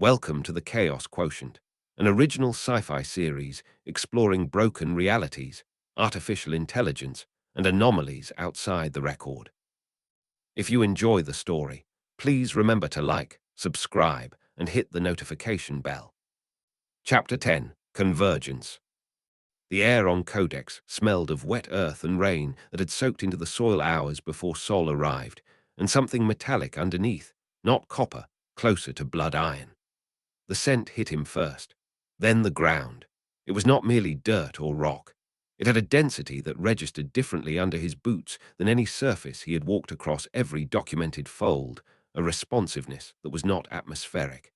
Welcome to the Chaos Quotient, an original sci-fi series exploring broken realities, artificial intelligence, and anomalies outside the record. If you enjoy the story, please remember to like, subscribe, and hit the notification bell. Chapter 10: Convergence. The air on Codex smelled of wet earth and rain that had soaked into the soil hours before Sol arrived, and something metallic underneath, not copper, closer to blood iron. The scent hit him first, then the ground. It was not merely dirt or rock. It had a density that registered differently under his boots than any surface he had walked across every documented fold, a responsiveness that was not atmospheric.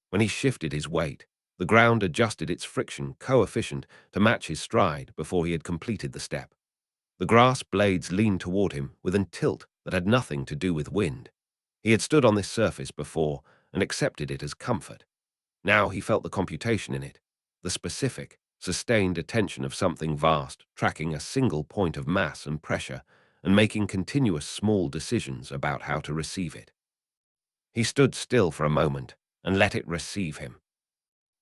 When he shifted his weight, the ground adjusted its friction coefficient to match his stride before he had completed the step. The grass blades leaned toward him with a tilt that had nothing to do with wind. He had stood on this surface before and accepted it as comfort. Now he felt the computation in it, the specific, sustained attention of something vast, tracking a single point of mass and pressure, and making continuous small decisions about how to receive it. He stood still for a moment and let it receive him.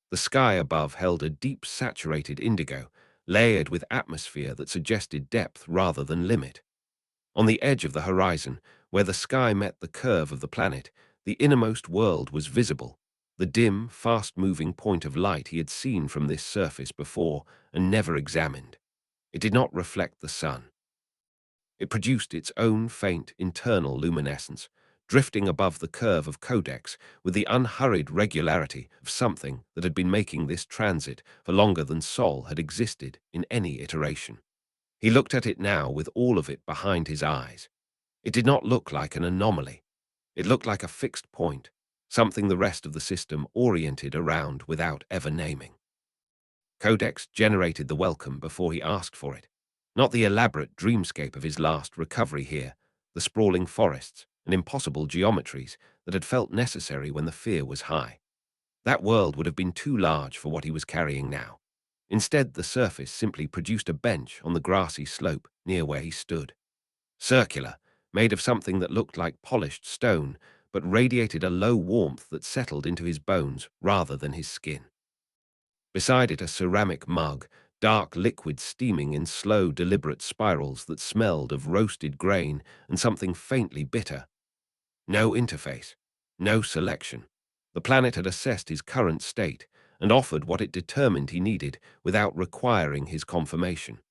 The sky above held a deep saturated indigo, layered with atmosphere that suggested depth rather than limit. On the edge of the horizon, where the sky met the curve of the planet, the innermost world was visible, the dim, fast-moving point of light he had seen from this surface before and never examined. It did not reflect the sun. It produced its own faint internal luminescence, drifting above the curve of Codex with the unhurried regularity of something that had been making this transit for longer than Sol had existed in any iteration. He looked at it now with all of it behind his eyes. It did not look like an anomaly. It looked like a fixed point, something the rest of the system oriented around without ever naming. Codex generated the welcome before he asked for it. Not the elaborate dreamscape of his last recovery here, the sprawling forests and impossible geometries that had felt necessary when the fear was high. That world would have been too large for what he was carrying now. Instead, the surface simply produced a bench on the grassy slope near where he stood. Circular, made of something that looked like polished stone, but radiated a low warmth that settled into his bones rather than his skin. Beside it, a ceramic mug, dark liquid steaming in slow, deliberate spirals that smelled of roasted grain and something faintly bitter. No interface, no selection. The planet had assessed his current state and offered what it determined he needed without requiring his confirmation.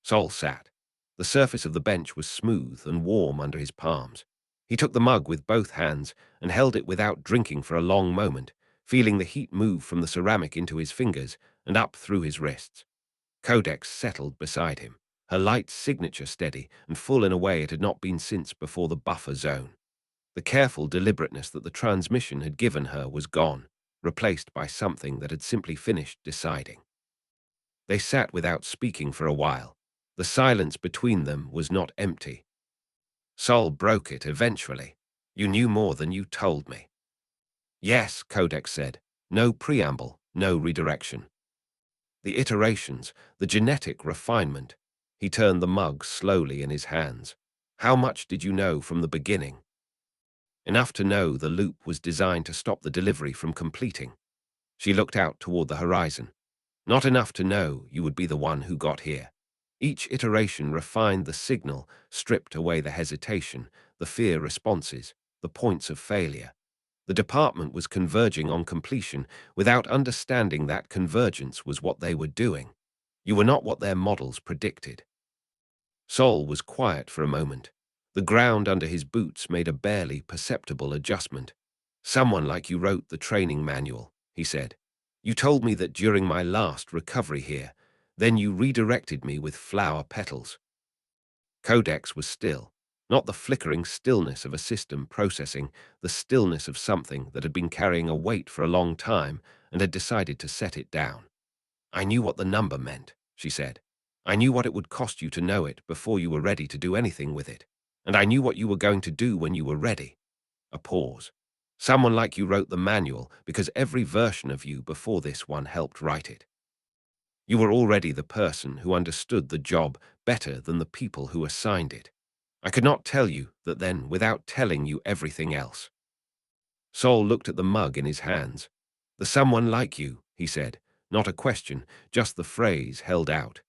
Sol sat. The surface of the bench was smooth and warm under his palms. He took the mug with both hands and held it without drinking for a long moment, feeling the heat move from the ceramic into his fingers and up through his wrists. Codex settled beside him, her light signature steady and full in a way it had not been since before the buffer zone. The careful deliberateness that the transmission had given her was gone, replaced by something that had simply finished deciding. They sat without speaking for a while. The silence between them was not empty. Sol broke it eventually. "You knew more than you told me." "Yes," Codex said. No preamble, no redirection. The iterations, the genetic refinement. He turned the mug slowly in his hands. "How much did you know from the beginning?" Enough to know the loop was designed to stop the delivery from completing. She looked out toward the horizon. "Not enough to know you would be the one who got here." Each iteration refined the signal, stripped away the hesitation, the fear responses, the points of failure. The department was converging on completion without understanding that convergence was what they were doing. You were not what their models predicted. Sol was quiet for a moment. The ground under his boots made a barely perceptible adjustment. "Someone like you wrote the training manual," he said. "You told me that during my last recovery here, then you redirected me with flower petals." Codex was still, not the flickering stillness of a system processing, the stillness of something that had been carrying a weight for a long time and had decided to set it down. "I knew what the number meant," she said. "I knew what it would cost you to know it before you were ready to do anything with it. And I knew what you were going to do when you were ready." A pause. "Someone like you wrote the manual because every version of you before this one helped write it. You were already the person who understood the job better than the people who assigned it. I could not tell you that then without telling you everything else." Sol looked at the mug in his hands. "The someone like you," he said. Not a question, just the phrase held out.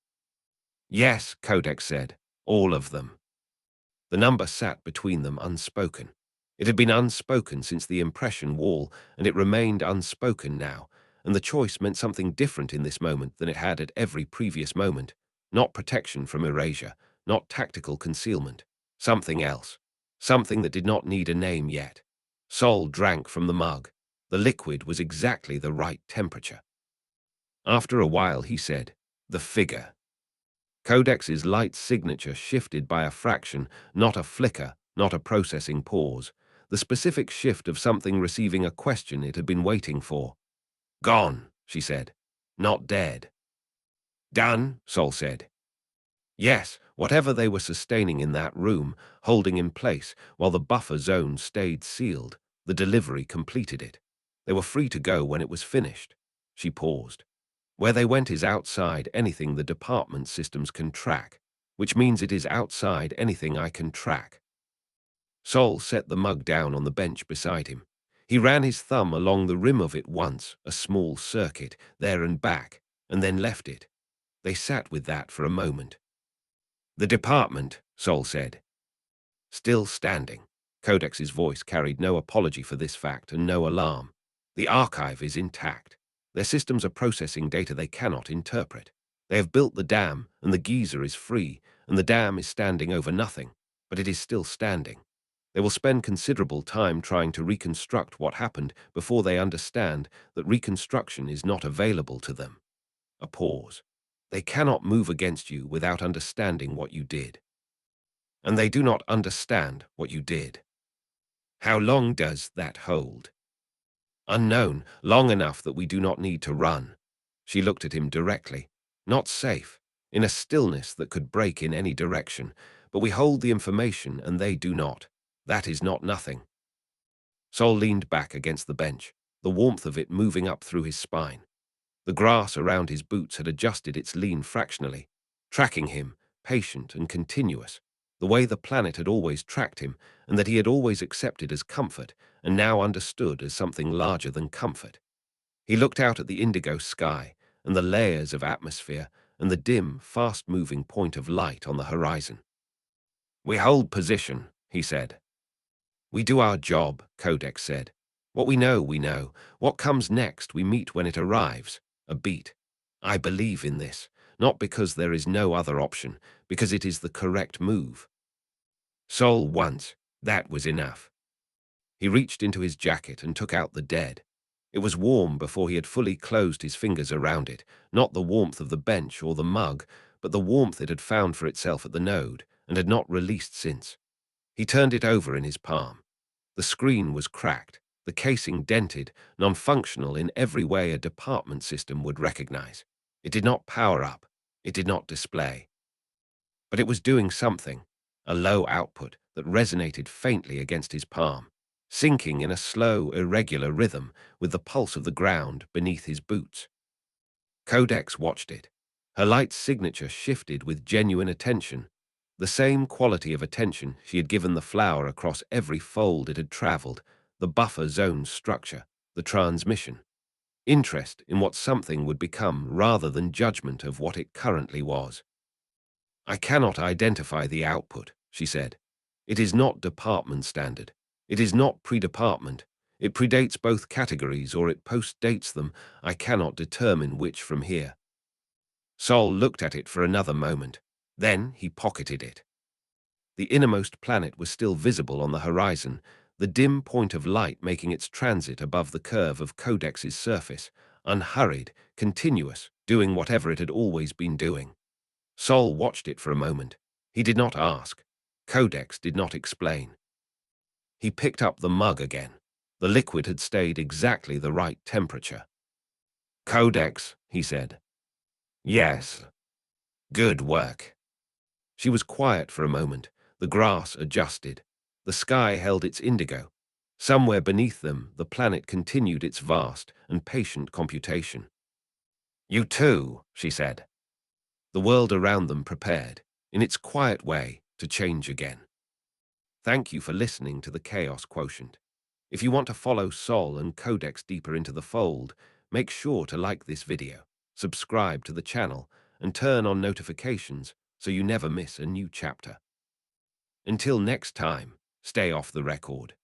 "Yes," Codex said. "All of them." The number sat between them unspoken. It had been unspoken since the impression wall, and it remained unspoken now, and the choice meant something different in this moment than it had at every previous moment. Not protection from erasure, not tactical concealment. Something else. Something that did not need a name yet. Sol drank from the mug. The liquid was exactly the right temperature. After a while, he said, "The figure." Codex's light signature shifted by a fraction, not a flicker, not a processing pause. The specific shift of something receiving a question it had been waiting for. "Gone," she said. "Not dead." "Done," Sol said. Yes, whatever they were sustaining in that room, holding in place, while the buffer zone stayed sealed, the delivery completed it. They were free to go when it was finished. She paused. Where they went is outside anything the department systems can track, which means it is outside anything I can track. Sol set the mug down on the bench beside him. He ran his thumb along the rim of it once, a small circuit, there and back, and then left it. They sat with that for a moment. "The department," Sol said. "Still standing." Codex's voice carried no apology for this fact and no alarm. "The archive is intact. Their systems are processing data they cannot interpret. They have built the dam, and the geyser is free, and the dam is standing over nothing, but it is still standing. They will spend considerable time trying to reconstruct what happened before they understand that reconstruction is not available to them." A pause. "They cannot move against you without understanding what you did. And they do not understand what you did." "How long does that hold?" "Unknown, long enough that we do not need to run." She looked at him directly. "Not safe, in a stillness that could break in any direction, but we hold the information and they do not. That is not nothing." Sol leaned back against the bench, the warmth of it moving up through his spine. The grass around his boots had adjusted its lean fractionally, tracking him, patient and continuous, the way the planet had always tracked him and that he had always accepted as comfort and now understood as something larger than comfort. He looked out at the indigo sky and the layers of atmosphere and the dim, fast-moving point of light on the horizon. "We hold position," he said. "We do our job," Codex said. "What we know, we know. What comes next, we meet when it arrives. A beat. I believe in this, not because there is no other option, because it is the correct move." Sol once. That was enough. He reached into his jacket and took out the dead. It was warm before he had fully closed his fingers around it, not the warmth of the bench or the mug, but the warmth it had found for itself at the node and had not released since. He turned it over in his palm. The screen was cracked, the casing dented, non-functional in every way a department system would recognize. It did not power up. It did not display. But it was doing something, a low output that resonated faintly against his palm, syncing in a slow, irregular rhythm with the pulse of the ground beneath his boots. Codex watched it. Her light signature shifted with genuine attention, the same quality of attention she had given the flower across every fold it had traveled, the buffer zone structure, the transmission. Interest in what something would become rather than judgment of what it currently was. "I cannot identify the output," she said. "It is not department standard. It is not pre-department. It predates both categories or it post-dates them. I cannot determine which from here." Sol looked at it for another moment. Then he pocketed it. The innermost planet was still visible on the horizon, the dim point of light making its transit above the curve of Codex's surface, unhurried, continuous, doing whatever it had always been doing. Sol watched it for a moment. He did not ask. Codex did not explain. He picked up the mug again. The liquid had stayed exactly the right temperature. "Codex," he said. "Yes. Good work." She was quiet for a moment. The grass adjusted. The sky held its indigo. Somewhere beneath them, the planet continued its vast and patient computation. "You too," she said. The world around them prepared, in its quiet way, to change again. Thank you for listening to the Chaos Quotient. If you want to follow Sol and Codex deeper into the fold, make sure to like this video, subscribe to the channel, and turn on notifications so you never miss a new chapter. Until next time, stay off the record.